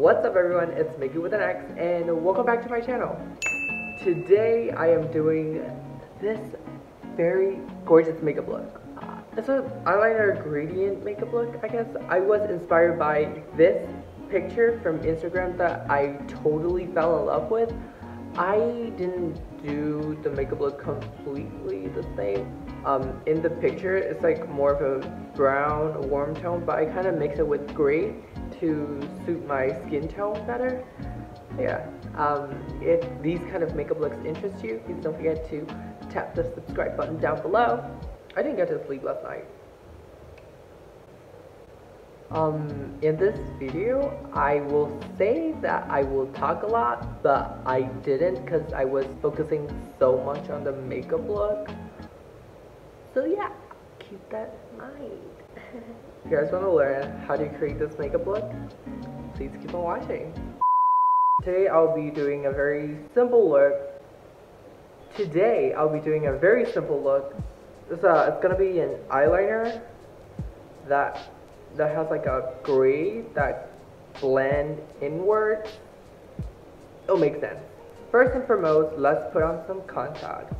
What's up everyone, it's Mickey with an X and welcome back to my channel. Today I am doing this very gorgeous makeup look. It's an eyeliner gradient makeup look, I guess. I was inspired by this picture from Instagram that I totally fell in love with. I didn't do the makeup look completely the same. In the picture it's like more of a brown warm tone, but I kind of mix it with gray to suit my skin tone better. Yeah, if these kind of makeup looks interest you, please don't forget to tap the subscribe button down below. I didn't get to sleep last night. In this video, I will say that I will talk a lot, but I didn't because I was focusing so much on the makeup look. So yeah, keep that in mind. If you guys want to learn how to create this makeup look, please keep on watching. Today I'll be doing a very simple look. It's gonna be an eyeliner that has like a gray that blend inward. It'll make sense. First and foremost, let's put on some contact.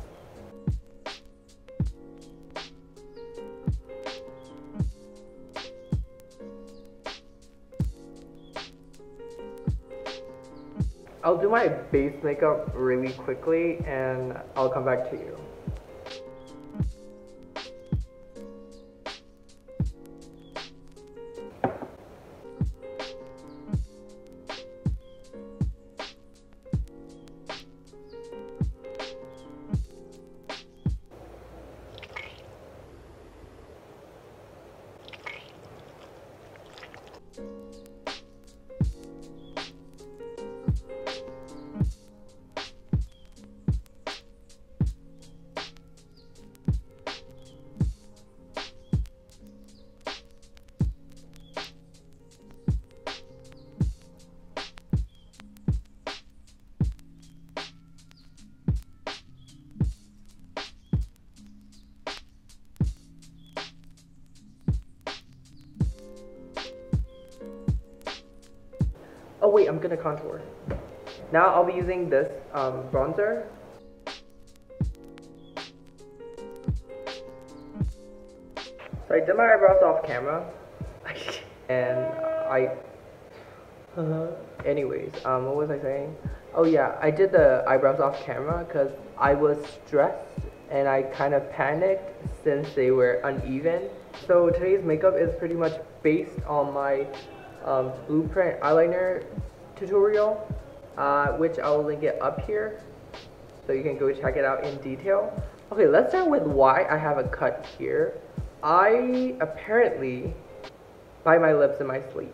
I'll do my base makeup really quickly and I'll come back to you. Oh wait, I'm gonna contour. Now I'll be using this bronzer. So I did my eyebrows off camera. And anyways, what was I saying? Oh yeah, I did the eyebrows off camera because I was stressed and I kind of panicked since they were uneven. So today's makeup is pretty much based on my blueprint eyeliner tutorial, which I will link it up here so you can go check it out in detail. Okay, let's start with why I have a cut here. I apparently bite my lips in my sleep.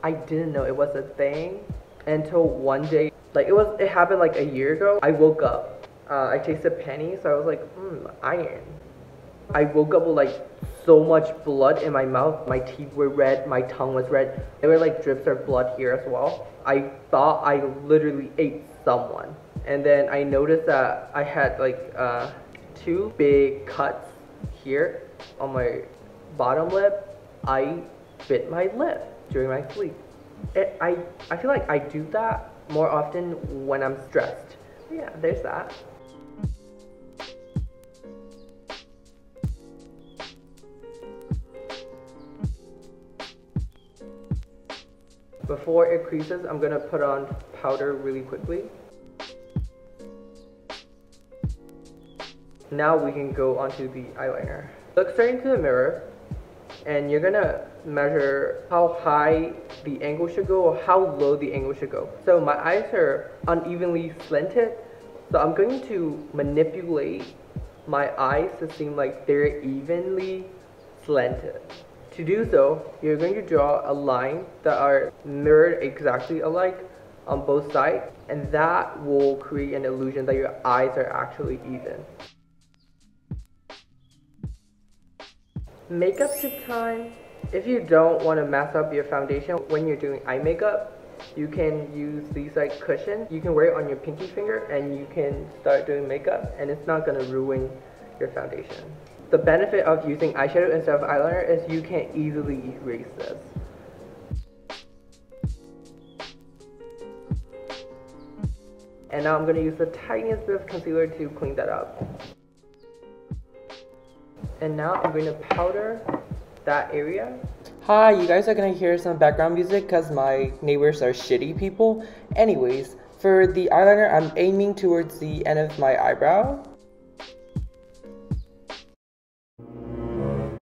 I didn't know it was a thing until one day, like it happened like a year ago. I woke up, I tasted pennies, so I was like, iron. I woke up with like so much blood in my mouth. My teeth were red, my tongue was red. There were like drips of blood here as well. I thought I literally ate someone. And then I noticed that I had like 2 big cuts here on my bottom lip. I bit my lip during my sleep. I feel like I do that more often when I'm stressed. Yeah, there's that. Before it creases, I'm gonna put on powder really quickly. Now we can go onto the eyeliner. Look straight into the mirror and you're gonna measure how high the angle should go or how low the angle should go. So my eyes are unevenly slanted, so I'm going to manipulate my eyes to seem like they're evenly slanted. To do so, you're going to draw a line that are mirrored exactly alike on both sides, and that will create an illusion that your eyes are actually even. Makeup tip time. If you don't want to mess up your foundation when you're doing eye makeup, you can use these like cushions. You can wear it on your pinky finger and you can start doing makeup and it's not going to ruin your foundation. The benefit of using eyeshadow instead of eyeliner is you can easily erase this. And now I'm going to use the tiniest bit of concealer to clean that up. And now I'm going to powder that area. Hi, you guys are going to hear some background music because my neighbors are shitty people. Anyways, for the eyeliner, I'm aiming towards the end of my eyebrow.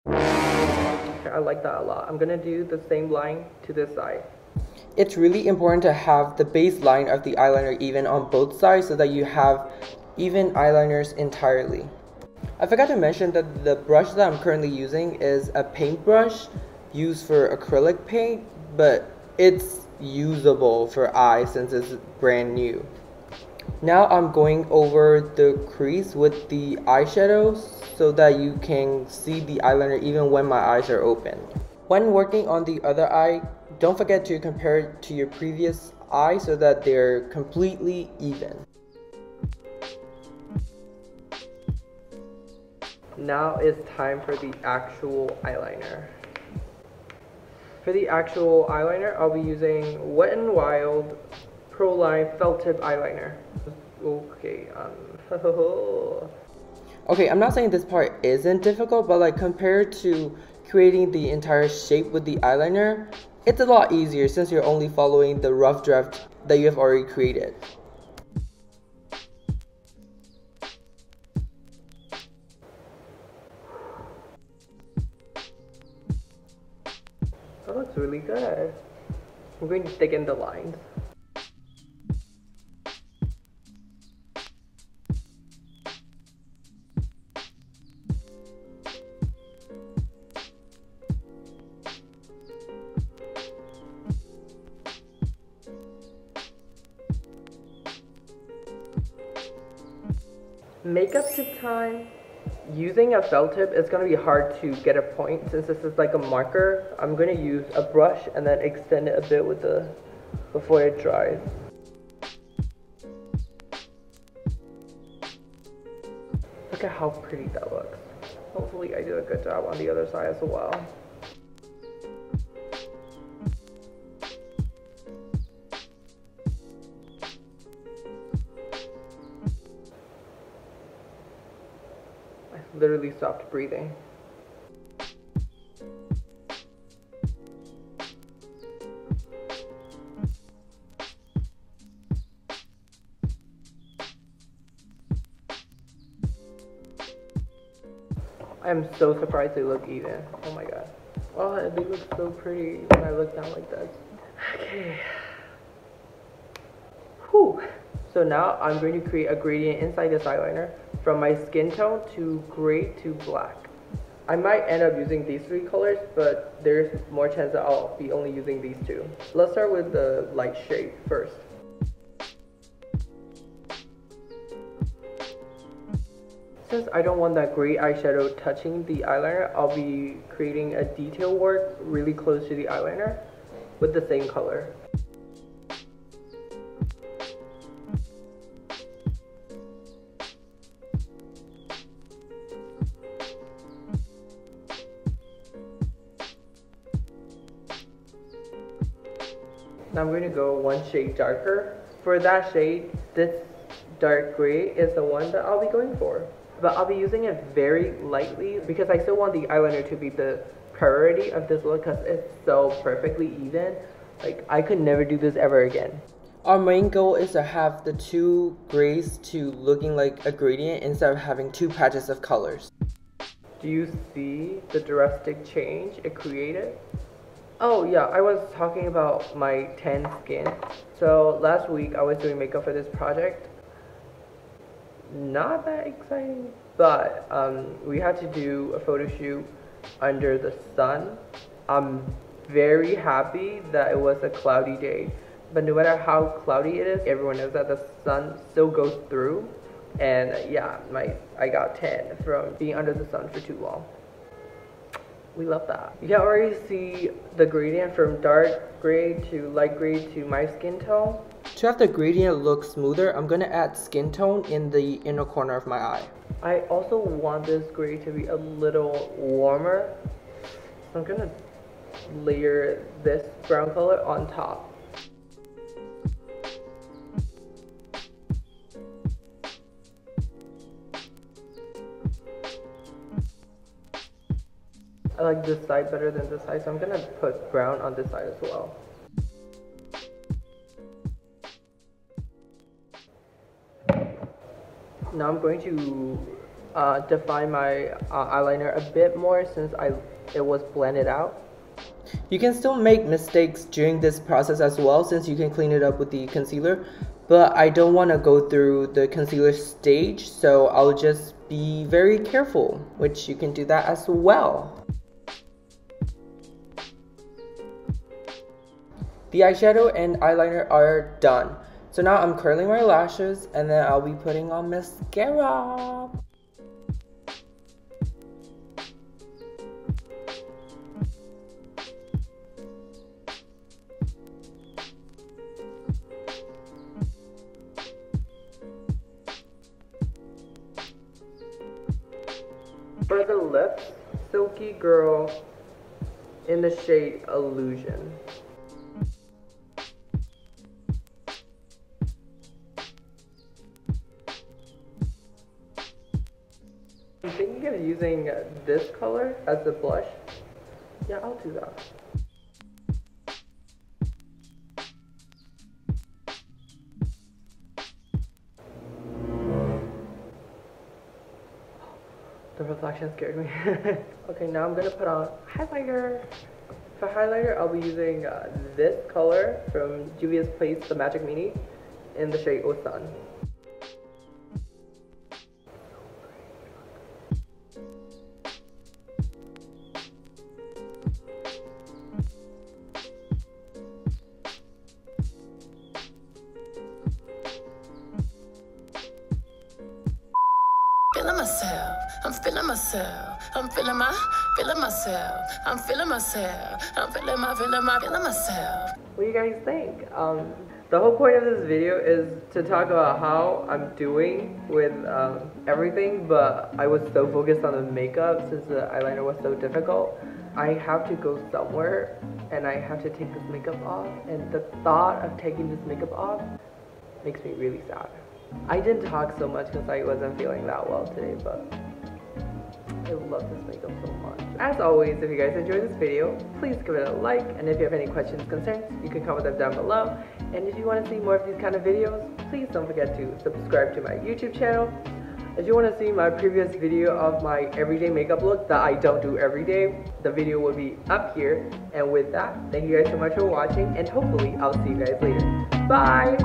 Okay, I like that a lot. I'm going to do the same line to this side. It's really important to have the base line of the eyeliner even on both sides so that you have even eyeliners entirely. I forgot to mention that the brush that I'm currently using is a paintbrush used for acrylic paint, but it's usable for eyes since it's brand new. Now I'm going over the crease with the eyeshadow so that you can see the eyeliner even when my eyes are open. When working on the other eye, don't forget to compare it to your previous eye so that they're completely even. Now it's time for the actual eyeliner. For the actual eyeliner, I'll be using Wet n Wild Pro Line Felt Tip Eyeliner. Okay, okay, I'm not saying this part isn't difficult, but like compared to creating the entire shape with the eyeliner, it's a lot easier since you're only following the rough draft that you have already created. That looks really good. I'm going to thicken the lines. Makeup tip time. Using a felt tip is going to be hard to get a point since this is like a marker. I'm going to use a brush and then extend it a bit with before it dries. Look at how pretty that looks. Hopefully I do a good job on the other side as well. Literally stopped breathing. I'm so surprised they look even. Oh my god. Oh, they look so pretty when I look down like this. Okay. Whew. So now I'm going to create a gradient inside this eyeliner from my skin tone to gray to black. I might end up using these three colors, but there's more chance that I'll be only using these two. Let's start with the light shade first. Since I don't want that gray eyeshadow touching the eyeliner, I'll be creating a detail work really close to the eyeliner with the same color. Now I'm going to go one shade darker. For that shade, this dark gray is the one that I'll be going for. But I'll be using it very lightly because I still want the eyeliner to be the priority of this look because it's so perfectly even. Like, I could never do this ever again. Our main goal is to have the two grays to looking like a gradient instead of having two patches of colors. Do you see the drastic change it created? Oh yeah, I was talking about my tan skin. So last week I was doing makeup for this project. Not that exciting, but we had to do a photo shoot under the sun. I'm very happy that it was a cloudy day, but no matter how cloudy it is, everyone knows that the sun still goes through. And yeah, I got tan from being under the sun for too long. We love that. You can already see the gradient from dark gray to light gray to my skin tone. To have the gradient look smoother, I'm going to add skin tone in the inner corner of my eye. I also want this gray to be a little warmer, so I'm going to layer this brown color on top. like this side better than this side, so I'm gonna put brown on this side as well. Now I'm going to define my eyeliner a bit more since it was blended out. You can still make mistakes during this process as well, since you can clean it up with the concealer, but I don't want to go through the concealer stage, so I'll just be very careful, which you can do that as well. The eyeshadow and eyeliner are done. So now I'm curling my lashes, and then I'll be putting on mascara. For the lips, Silky Girl in the shade Illusion. I'm thinking of using this color as the blush. Yeah, I'll do that. The reflection scared me. Okay, now I'm gonna put on highlighter. For highlighter, I'll be using this color from Juvia's Place, the Magic Mini, in the shade Osun. Feeling myself, I'm feeling myself, I'm feeling myself, I'm feeling myself, I'm feeling myself. What do you guys think? The whole point of this video is to talk about how I'm doing with everything, but I was so focused on the makeup since the eyeliner was so difficult. I have to go somewhere and I have to take this makeup off, and the thought of taking this makeup off makes me really sad. I didn't talk so much because I wasn't feeling that well today, but I love this makeup so much. As always, if you guys enjoyed this video, please give it a like, and if you have any questions, concerns, you can comment them down below. And if you want to see more of these kind of videos, please don't forget to subscribe to my YouTube channel. If you want to see my previous video of my everyday makeup look that I don't do every day, the video will be up here. And with that, thank you guys so much for watching, and hopefully I'll see you guys later. Bye!